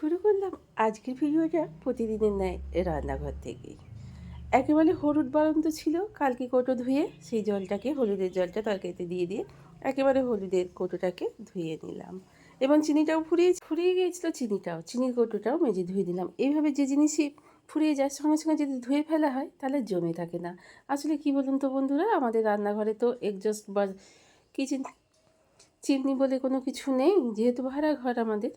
শুরু করলাম আজকের ভিডিওটা প্রতিদিনের ন্যায় রান্নাঘর থেকেই। একেবারে হলুদ বাড়ন্ত ছিল, কালকে কৌটো ধুয়ে সেই জলটাকে, হলুদের জলটা তরকারিতে দিয়ে দিয়ে একেবারে হলুদের কৌটোটাকে ধুয়ে নিলাম। এবং চিনিটাও ফুরিয়ে গিয়েছিলো, চিনির কৌটোটাও মেজে ধুয়ে দিলাম। এইভাবে যে জিনিসই ফুরিয়ে যায় সঙ্গে সঙ্গে যদি ধুয়ে ফেলা হয় তাহলে জমে থাকে না। আসলে কি বলুন তো বন্ধুরা, আমাদের রান্নাঘরে তো এক্সজস্ট বা কিচেন চিমনি বলে কোনো কিছু নেই, যেহেতু ভাড়া ঘর আমাদের।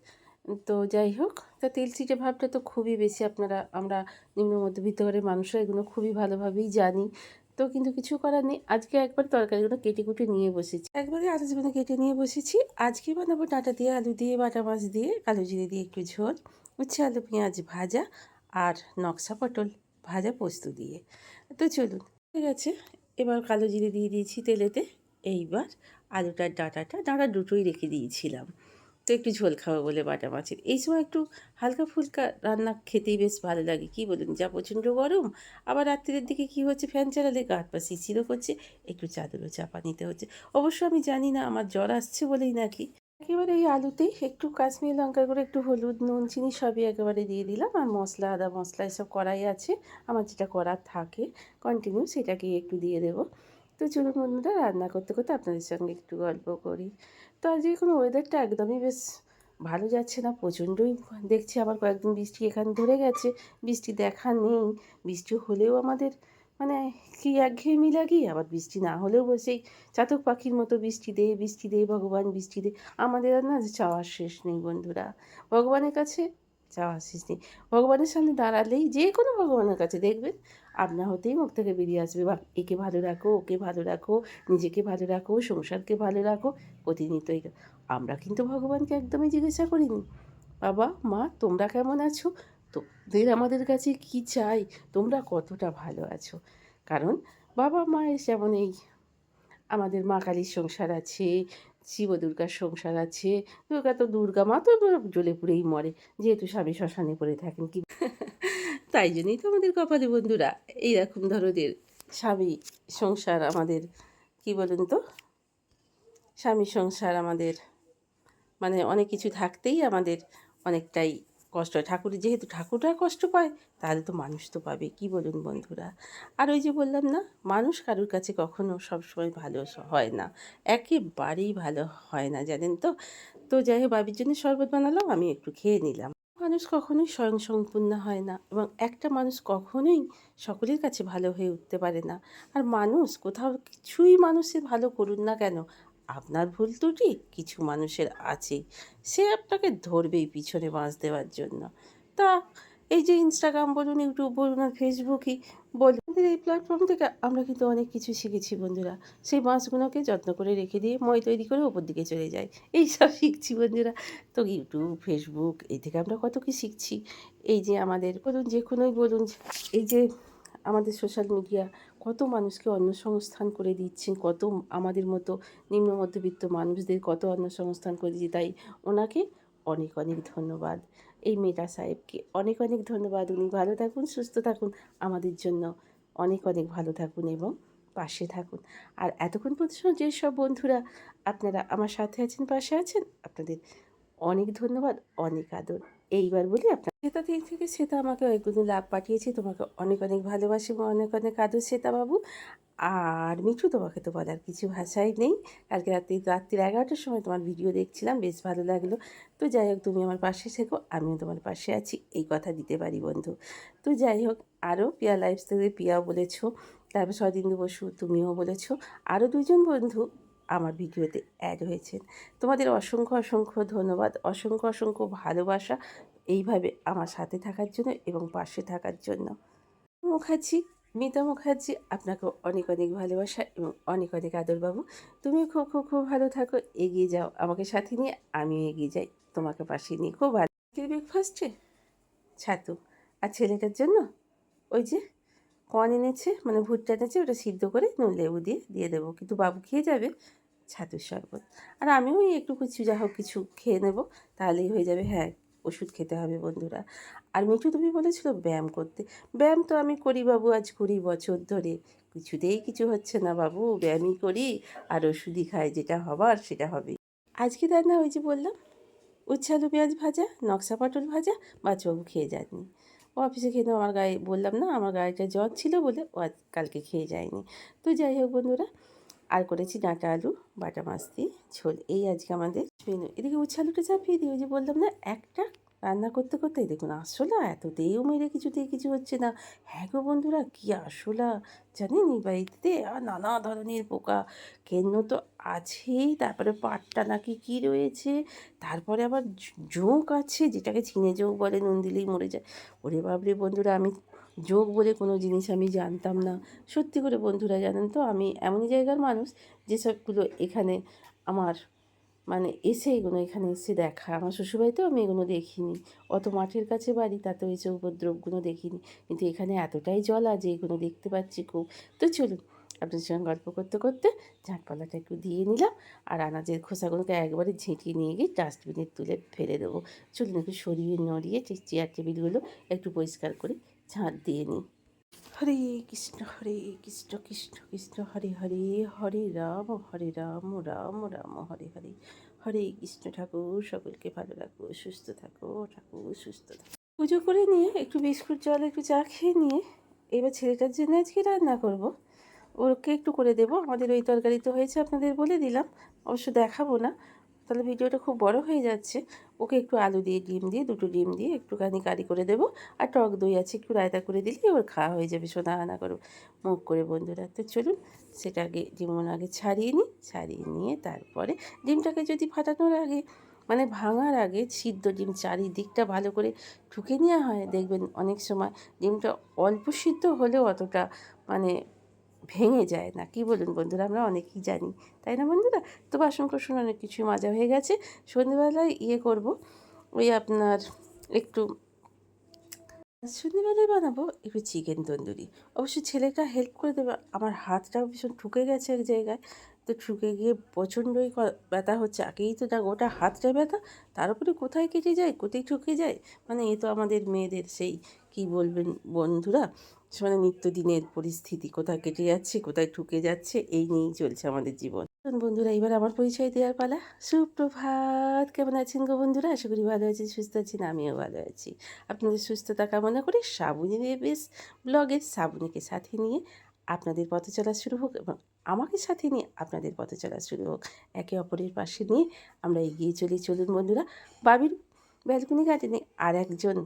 তো যাই হোক, তা তেল ছিটে ভাবটা তো খুবই বেশি, আমরা নিম্ন মধ্যবিত্ত ঘরের মানুষরা এগুলো খুবই ভালোভাবেই জানি। তো কিন্তু কিছু করার নেই, আজকে একবার তরকারিগুলো কেটে কুটে নিয়ে বসেছি, একবারে আলু জীবনে কেটে নিয়ে বসেছি। আজকে বানাবো ডাঁটা দিয়ে, আলু দিয়ে, বাটা মাছ দিয়ে, কালো জিরে দিয়ে একটু ঝোল, উচ্ছে আলু পেঁয়াজ ভাজা আর নকশা পটল ভাজা পোস্ত দিয়ে। তো চলুন, ঠিক আছে। এবার কালো জিরে দিয়ে দিয়েছি তেলেতে। এইবার আলুটার ডাঁটা দুটোই রেখে দিয়েছিলাম, তো একটু ঝোল খাবো বলে বাটা মাছের। এই সময় একটু হালকা ফুলকা রান্না খেতেই বেশ ভালো লাগে, কি বলুন? যা প্রচণ্ড গরম, আবার রাত্রির দিকে কি হচ্ছে, ফ্যান চালালে গা হাত পা শিরশিরও করছে, একটু চাদরও চাপা নিতে হচ্ছে। অবশ্য আমি জানি না আমার জ্বর আসছে বলেই নাকি। একেবারে এই আলুতেই একটু কাশ্মীরি লঙ্কা করে, একটু হলুদ, নুন, চিনি সবই একেবারে দিয়ে দিলাম। আর মশলা, আদা মশলা এসব কড়াই আছে, আমার যেটা করার থাকে কন্টিনিউ সেটাকেই একটু দিয়ে দেবো। তো চলুন বন্ধুরা, রান্না করতে করতে আপনাদের সঙ্গে একটু গল্প করি। তো আজকে কোনো ওয়েদারটা একদমই বেশ ভালো যাচ্ছে না, প্রচণ্ডই দেখছি। আবার কয়েকদিন বৃষ্টি এখানে ধরে গেছে, বৃষ্টি দেখা নেই। বৃষ্টি হলেও আমাদের মানে কি একঘেয়েমি লাগে, আবার বৃষ্টি না হলেও বসেই চাতক পাখির মতো বৃষ্টি দে ভগবান বৃষ্টি দে। আমাদের আর না চাওয়ার শেষ নেই বন্ধুরা, ভগবানের কাছে চাওয়ার শেষ নেই। ভগবানের সামনে দাঁড়ালেই, যে কোনো ভগবানের কাছে দেখবেন আপনা হতেই মুখ থেকে বেরিয়ে আসবে, বা একে ভালো রাখো, ওকে ভালো রাখো, নিজেকে ভালো রাখো, সংসারকে ভালো রাখো, প্রতিনিয়ত। আমরা কিন্তু ভগবানকে একদমই জিজ্ঞাসা করিনি, বাবা মা তোমরা কেমন আছো, তোদের আমাদের কাছে কি চাই, তোমরা কতটা ভালো আছো। কারণ বাবা মায়ের যেমন এই আমাদের মা কালীর সংসার আছে, শিব দুর্গার সংসার আছে। দুর্গা মা তো জ্বলে পুড়েই মরে, যেহেতু স্বামী শ্মশানে পড়ে থাকেন, কি তাই জন্যই তো আমাদের কপালে বন্ধুরা এইরকম ধরনের স্বামী সংসার আমাদের। কি বলুন তো, স্বামী সংসার আমাদের মানে অনেক কিছু থাকতেই আমাদের অনেকটাই কষ্ট হয়। যেহেতু ঠাকুররা কষ্ট পায়, তাহলে তো মানুষ তো পাবে, কি বলুন বন্ধুরা? আর ওই যে বললাম না, মানুষ কারুর কাছে কখনো সবসময় ভালো হয় না, একেবারেই ভালো হয় না, জানেন তো। তো যাই হোক, বাবির জন্য শরবত বানালাম, আমি একটু খেয়ে নিলাম। মানুষ কখনোই স্বয়ংসম্পূর্ণ হয় না, এবং একটা মানুষ কখনোই সকলের কাছে ভালো হয়ে উঠতে পারে না। আর মানুষ কোথাও কিছুই মানুষের ভালো করুন না কেন, আপনার ভুল ত্রুটি কিছু মানুষের আছেই, সে আপনাকে ধরবেই পিছনে বাঁশ দেওয়ার জন্য। তা এই যে ইনস্টাগ্রাম বলুন, ইউটিউব বলুন, আর ফেসবুকই বলুন, আমাদের এই প্ল্যাটফর্ম থেকে আমরা কিন্তু অনেক কিছু শিখেছি বন্ধুরা। সেই বাঁশগুলোকে যত্ন করে রেখে দিয়ে মই তৈরি করে ওপর দিকে চলে যায়, এইসব শিখছি বন্ধুরা। তো ইউটিউব, ফেসবুক, এই থেকে আমরা কত কী শিখছি। এই যে আমাদের বলুন, যে কোনোই বলুন, এই যে আমাদের সোশ্যাল মিডিয়া কত মানুষকে কর্মসংস্থান করে দিচ্ছেন, কত আমাদের মতো নিম্ন মধ্যবিত্ত মানুষদের কত কর্মসংস্থান করে দিচ্ছে। তাই ওনাকে অনেক অনেক ধন্যবাদ, এই মেটা সাহেবকে অনেক অনেক ধন্যবাদ। উনি ভালো থাকুন, সুস্থ থাকুন, আমাদের জন্য অনেক অনেক ভালো থাকুন এবং পাশে থাকুন। আর এতক্ষণ পর্যন্ত যেসব বন্ধুরা আপনারা আমার সাথে আছেন, পাশে আছেন, আপনাদের অনেক ধন্যবাদ, অনেক আদর। এইবার বলি, আপনার শ্বেতা দিক থেকে শ্বেতা আমাকে অনেকগুলো লাভ পাঠিয়েছে, তোমাকে অনেক অনেক ভালোবাসি এবং অনেক অনেক আদর শ্বেতা বাবু। আর মিঠু, তোমাকে তো বলার কিছু ভাষাই নেই। কালকে রাত্রির 11টার সময় তোমার ভিডিও দেখছিলাম, বেশ ভালো লাগলো। তো যাই হোক, তুমি আমার পাশে থেকো, আমিও তোমার পাশে আছি, এই কথা দিতে পারি বন্ধু। তো যাই হোক, আরও পিয়া লাইফ থেকে পিয়াও বলেছো, তারপর সদিন্দু বসু তুমিও বলেছো, আরও দুজন বন্ধু আমার ভিডিওতে অ্যাড হয়েছেন। তোমাদের অসংখ্য অসংখ্য ধন্যবাদ, অসংখ্য অসংখ্য ভালোবাসা এইভাবে আমার সাথে থাকার জন্য এবং পাশে থাকার জন্য। মুখার্জি, মিতা মুখার্জি, আপনাকেও অনেক অনেক ভালোবাসা এবং অনেক অনেক আদর বাবু। তুমি খুব খুব খুব ভালো থাকো, এগিয়ে যাও আমাকে সাথে নিয়ে, আমিও এগিয়ে যাই তোমাকে পাশে নিয়ে। খুব ভালো ব্রেকফাস্টে ছাতু, আর ছেলেটার জন্য ওই যে কর্ন এনেছে, মানে ভুট্টা এনেছে, ওটা সিদ্ধ করে নুন লেবু দিয়ে দিয়ে দেবো, কিন্তু বাবু খেয়ে যাবে ছাতুর শরবত। আর আমিও এই একটু কিছু যা হোক কিছু খেয়ে নেব, তাহলেই হয়ে যাবে। হ্যাঁ, ওষুধ খেতে হবে বন্ধুরা। আর মিঠু তুমি বলেছিল ব্যায়াম করতে, ব্যায়াম তো আমি করি বাবু আজ 20 বছর ধরে, কিছুতেই কিছু হচ্ছে না বাবু, ব্যায়ামই করি আর ওষুধই খাই, যেটা হবার সেটা হবে। আজকে রান্না ওই যে বললাম উচ্ছে আলু পেঁয়াজ ভাজা, নকশা পটল ভাজা, বাচ্চাবাবু খেয়ে যাননি। ও অফিসে খেয়ে আমার গায়ে বললাম না আমার গায়েটা জ্বর ছিল বলে ও আজ কালকে খেয়ে যায়নি। তো যাই হোক বন্ধুরা, আর করেছি ডাঁটা আলু বাটা মাছ দিয়ে ঝোল। এই আজকে আমাদের মেনু। এদিকে উচ্ছে আলুটা চাপিয়ে দিই, ওই যে বললাম না একটা রান্না করতে করতে দেখুন আরশোলা এততেও মেরে কিছুতেই কিছু হচ্ছে না। হ্যাঁ গো বন্ধুরা, কী আরশোলা জানেন এই বাড়িতে, আর নানা ধরনের পোকা কেন তো আছেই, তারপরে পাটটা নাকি কী রয়েছে, তারপরে আবার জোঁক আছে যেটাকে ছিনে জোঁক বলে, নুন দিলেই মরে যায়। ওরে বাবরে বন্ধুরা, আমি জোঁক বলে কোনো জিনিস আমি জানতাম না। সত্যি করে বন্ধুরা জানেন তো, আমি এমনই জায়গার মানুষ যেসবগুলো এখানে আমার মানে এসে এগুলো এখানে এসে দেখা। আমার শ্বশুরবাড়িতেও আমি এগুলো দেখিনি। অত মাঠের কাছে বাড়ি, তাতেও এসে উপদ্রবগুলো দেখিনি। কিন্তু এখানে এতটাই জল আছে এগুলো দেখতে পাচ্ছি খুব। তো চলুন আপনাদের সঙ্গে গল্প করতে করতে ঝাঁটপালাটা একটু দিয়ে নিলাম, আর আনাজের খোসাগুলোকে একবারে ঝেঁটিয়ে নিয়ে গিয়ে ডাস্টবিনে তুলে ফেলে দেবো। চলুন একটু সরিয়ে নড়িয়ে চেয়ার টেবিলগুলো একটু পরিষ্কার করে ঝাঁট দিয়ে নিই। হরে কৃষ্ণ কৃষ্ণ কৃষ্ণ হরে হরে, হরে রাম রাম রাম হরে হরে। হরে কৃষ্ণ, ঠাকুর সকলকে ভালো রাখো, সুস্থ থাকো ঠাকুর, সুস্থ থাকো। পুজো করে নিয়ে একটু বিস্কুট জল একটু চা খেয়ে নিয়ে এবার ছেলেটার জন্য আজকে রান্না করব। ওকে একটু করে দেবো। আমাদের ওই তরকারি তো হয়েছে, আপনাদের বলে দিলাম, অবশ্য দেখাবো না, তাহলে ভিডিওটা খুব বড় হয়ে যাচ্ছে। ওকে একটু আলু দিয়ে ডিম দিয়ে, দুটো ডিম দিয়ে একটুখানি কারি করে দেবো, আর টক দই আছে একটু রায়তা করে দিলেই ওর খাওয়া হয়ে যাবে সোনাহানা করে মুখ করে বন্ধুরা। তো চলুন সেটা আগে ডিমগুলো আগে ছাড়িয়ে নিই, ছাড়িয়ে নিয়ে তারপরে ডিমটাকে যদি ফাটানোর আগে মানে ভাঙার আগে সিদ্ধ ডিম চারিদিকটা ভালো করে ঠুকে নেওয়া হয়, দেখবেন অনেক সময় ডিমটা অল্প সিদ্ধ হলেও অতটা মানে ভেঙে যায় না। কি বলুন বন্ধুরা, আমরা অনেকেই জানি, তাই না বন্ধুরা? তো বাসন কোসন অনেক কিছুই মাজা হয়ে গেছে। সন্ধ্যেবেলায় করব, ওই আপনার একটু সন্ধ্যেবেলায় বানাবো একটু চিকেন তন্দুরি। অবশ্য ছেলেটা হেল্প করে দেবে। আমার হাতটাও ভীষণ ঠুকে গেছে এক জায়গায়, তো ঠুকে গিয়ে প্রচণ্ডই ব্যথা হচ্ছে। আগেই তো না গোটা হাতটা ব্যথা, তার উপরে কোথায় কেটে যায়, কোথায় ঠুকে যায়, মানে এ তো আমাদের মেয়েদের সেই কি বলবেন বন্ধুরা, মানে নিত্যদিনের পরিস্থিতি, কোথায় কেটে যাচ্ছে কোথায় ঠুকে যাচ্ছে এই নিয়েই চলছে আমাদের জীবন। বন্ধুরা এবার আমার পরিচয় দেওয়ার পালা। সুপ্রভাত, কেমন আছেন গো বন্ধুরা? আশা করি ভালো আছেন, সুস্থ আছেন, আমিও ভালো আছি। আপনাদের সুস্থতা কামনা করে শ্রাবণী বেশ ব্লগের শ্রাবণীকে সাথে নিয়ে আপনাদের পথ চলা শুরু হোক, এবং আমাকে সাথে নিয়ে আপনাদের পথ চলা শুরু হোক। একে অপরের পাশে নিয়ে আমরা এগিয়ে চলি। চলুন বন্ধুরা, বাবির ব্যালকনি গার্ডেনে আর একজন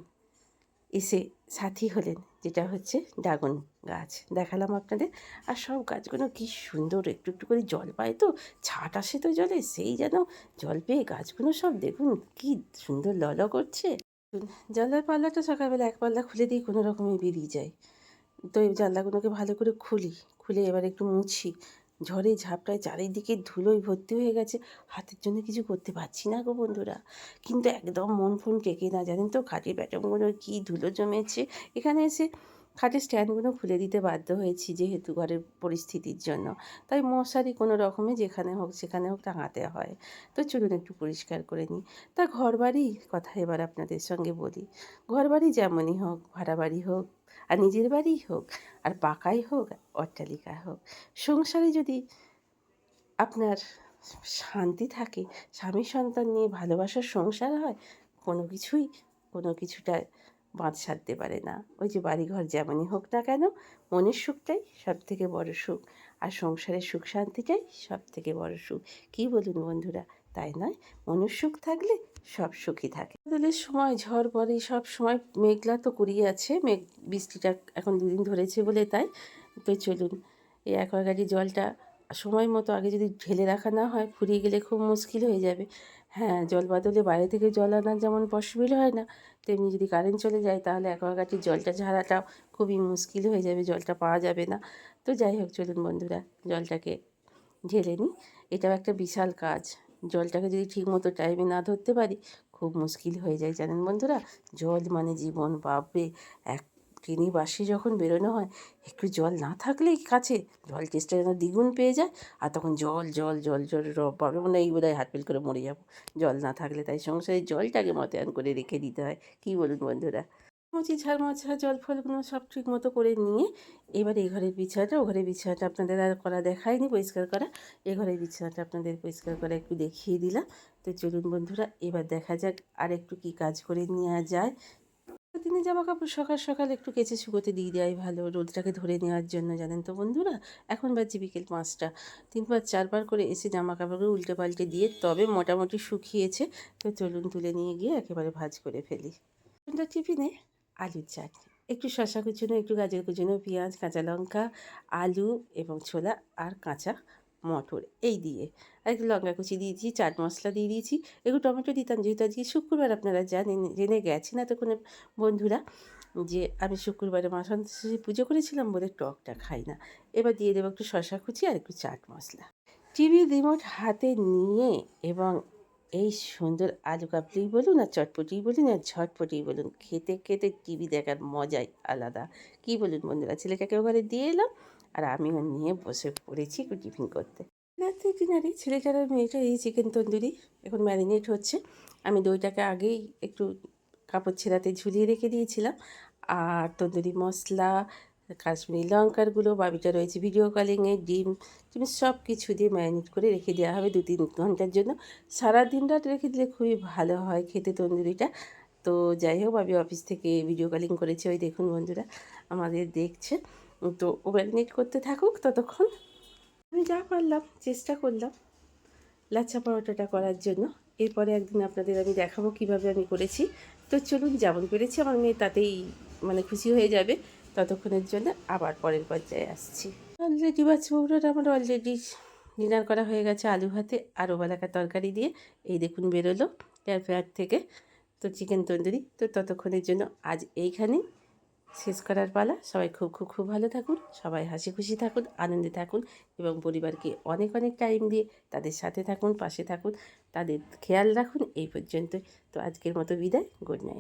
এসে সাথী হলেন, যেটা হচ্ছে ড্রাগন গাছ। দেখালাম আপনাদের। আর সব গাছগুলো কী সুন্দর, একটু একটু করে জল পায় তো, ছাট আসে তো জলে, সেই যেন জল পেয়ে গাছগুলো সব দেখুন কী সুন্দর লল করছে। জানলার পাল্লাটা সকালবেলা এক পাল্লা খুলে দিয়ে কোনো রকমে বেরিয়ে যায়। তো এই জানলাগুলোকে ভালো করে খুলে এবার একটু মুছি। ঝড়ে ঝাপটায় চারিদিকে ধুলোয় ভর্তি হয়ে গেছে, হাতের জন্য কিছু করতে পারছি না গো বন্ধুরা। কিন্তু একদম মন ফোন টেকে না, জানেন তো খাটের ব্যাটমগুলো কী ধুলো জমেছে। এখানে এসে খাটের স্ট্যান্ডগুলো খুলে দিতে বাধ্য হয়েছি যেহেতু ঘরের পরিস্থিতির জন্য, তাই মশারি কোনো রকমে যেখানে হোক সেখানে হোক টাঙাতে হয়। তো চলুন একটু পরিষ্কার করে নিই। তা ঘরবাড়ির কথা এবার আপনাদের সঙ্গে বলি। ঘরবাড়ি যেমনই হোক, ভাড়া বাড়ি হোক আর নিজের বাড়িই হোক, আর পাকাই হোক অট্টালিকা হোক, সংসারে যদি আপনার শান্তি থাকে, স্বামী সন্তান নিয়ে ভালোবাসার সংসার হয়, কোনো কিছুটা বাদ সাধতে পারে না। ওই যে বাড়িঘর যেমনই হোক না কেন, মনের সুখটাই সবথেকে বড় সুখ, আর সংসারের সুখ শান্তিটাই সবথেকে বড় সুখ। কী বলুন বন্ধুরা, তাই নয়? মনের সুখ থাকলে সব সুখী থাকে। বদলের সময় ঝড় পড়ে, সব সময় মেঘলা তো করিয়ে আছে, বৃষ্টিটা এখন দুদিন ধরেছে বলে তাই। তো চলুন এই অ্যাকোয়াগার্ডের জলটা সময় মতো আগে যদি ঢেলে রাখা না হয়, ফুরিয়ে গেলে খুব মুশকিল হয়ে যাবে। হ্যাঁ, জল বদলে বাইরে থেকে জল আনা যেমন পসিবল হয় না, তেমনি যদি কারেন্ট চলে যায় তাহলে অ্যাকোয়াগার্ডের জলটা ছাড়াটাও খুবই মুশকিল হয়ে যাবে, জলটা পাওয়া যাবে না। তো যাই হোক চলুন বন্ধুরা, জলটাকে ঢেলে নিই। এটাও একটা বিশাল কাজ। জলটাকে যদি ঠিকমতো টাইমে না ধরতে পারি খুব মুশকিল হয়ে যায়, জানেন বন্ধুরা। জল মানে জীবন, বাপরে। এক ট্রেনে বাসে যখন বেরোনো হয়, একটু জল না থাকলেই কাছে জল টেস্টটা যেন দ্বিগুণ পেয়ে যায়, আর তখন জল জল জল জল বাবা মনে হয় এই বোধহয় হার্টফেল করে মরে যাবো জল না থাকলে। তাই সংসারে জলটাকে মতায়ন করে রেখে দিতে হয়। কী বলুন বন্ধুরা? মুছি ঝাড় মোছা জল ফলগুলো সব ঠিক মতো করে নিয়ে এবার এই ঘরের বিছানাটা ও ঘরের বিছানাটা আপনাদের আর করা দেখায়নি পরিষ্কার করা। এ ঘরের বিছানাটা আপনাদের পরিষ্কার করা একটু দেখিয়ে দিলাম। তো চলুন বন্ধুরা, এবার দেখা যাক আর একটু কী কাজ করে নেওয়া যায়। দিনে জামা কাপড় সকাল সকাল একটু কেচে শুকোতে দিয়ে দেওয়াই ভালো, রোদটাকে ধরে নেওয়ার জন্য, জানেন তো বন্ধুরা। এখন বাজছে বিকেল 5টা, 3বার 4বার করে এসে জামা কাপড়গুলো উল্টে পাল্টে দিয়ে তবে মোটামুটি শুকিয়েছে। তো চলুন তুলে নিয়ে গিয়ে একেবারে ভাঁজ করে ফেলি। টিফিনে আলুর চাটনি, একটু শসা কুচুনো, একটু গাজর কুচুনো, পেঁয়াজ, কাঁচা লঙ্কা, আলু এবং ছোলা আর কাঁচা মটর এই দিয়ে আর একটু লঙ্কা কুচি দিয়েছি, চাট মশলা দিয়ে দিয়েছি, একটু টমেটো দিতাম যেহেতু আজকে শুক্রবার। আপনারা জানেন, জেনে গেছেন এতক্ষণে বন্ধুরা, যে আমি শুক্রবারে মা সন্তোষী পুজো করেছিলাম বলে টকটা খাই না। এবার দিয়ে দেবো একটু শসা কুচি আর একটু চাট মশলা। টিভি রিমোট হাতে নিয়ে এবং এই সুন্দর আলু কাবলি বলুন আর চটপটিই বলুন আর ঝটপটিই বলুন, খেতে খেতে টিভি দেখার মজাই আলাদা। কী বলুন বন্ধুরা, ছেলেটাকে ওখানে দিয়ে এলাম আর আমিও নিয়ে বসে পড়েছি একটু টিফিন করতে। রাত্রে ডিনারে ছেলেটার আর মেয়েটার এই চিকেন তন্দুরি এখন ম্যারিনেট হচ্ছে। আমি দইটাকে আগেই একটু কাপড় ছেঁড়াতে ঝুলিয়ে রেখে দিয়েছিলাম। আর তন্দুরি মশলা, কাশ্মীরি লঙ্কার গুঁড়ো, বাবিটা রয়েছে ভিডিও কলিংয়ে, ডিম টিম সব কিছু দিয়ে ম্যারিনেট করে রেখে দেওয়া হবে 2-3 ঘন্টার জন্য। সারা দিন রাত রেখে দিলে খুবই ভালো হয় খেতে তন্দুরিটা। তো যাই হোক, ভাবি অফিস থেকে ভিডিও কলিং করেছে, ওই দেখুন বন্ধুরা আমাদের দেখছে। তো ও ম্যারিনেট করতে থাকুক, ততক্ষণ আমি যা পারলাম চেষ্টা করলাম লাচ্ছা পরোটাটা করার জন্য। এরপরে একদিন আপনাদের আমি দেখাবো কিভাবে আমি করেছি। তো চলুন, যেমন পেরেছি আমার মেয়ে তাতেই মানে খুশি হয়ে যাবে। ততক্ষণের জন্য আবার পরের পর্যায়ে আসছি। অলরেডি বাচ্চাবুড়োটা আমার অলরেডি ডিনার করা হয়ে গেছে আলু ভাতে আর ওবেলাকার তরকারি দিয়ে। এই দেখুন বেরোলো এয়ার ফ্রায়ার থেকে তো চিকেন তন্দুরি। তো ততক্ষণের জন্য আজ এইখানেই শেষ করার পালা। সবাই খুব খুব খুব ভালো থাকুন, সবাই হাসি খুশি থাকুন, আনন্দে থাকুন এবং পরিবারকে অনেক অনেক টাইম দিয়ে তাদের সাথে থাকুন, পাশে থাকুন, তাদের খেয়াল রাখুন। এই পর্যন্ত তো আজকের মতো বিদায়, গুড নাইট।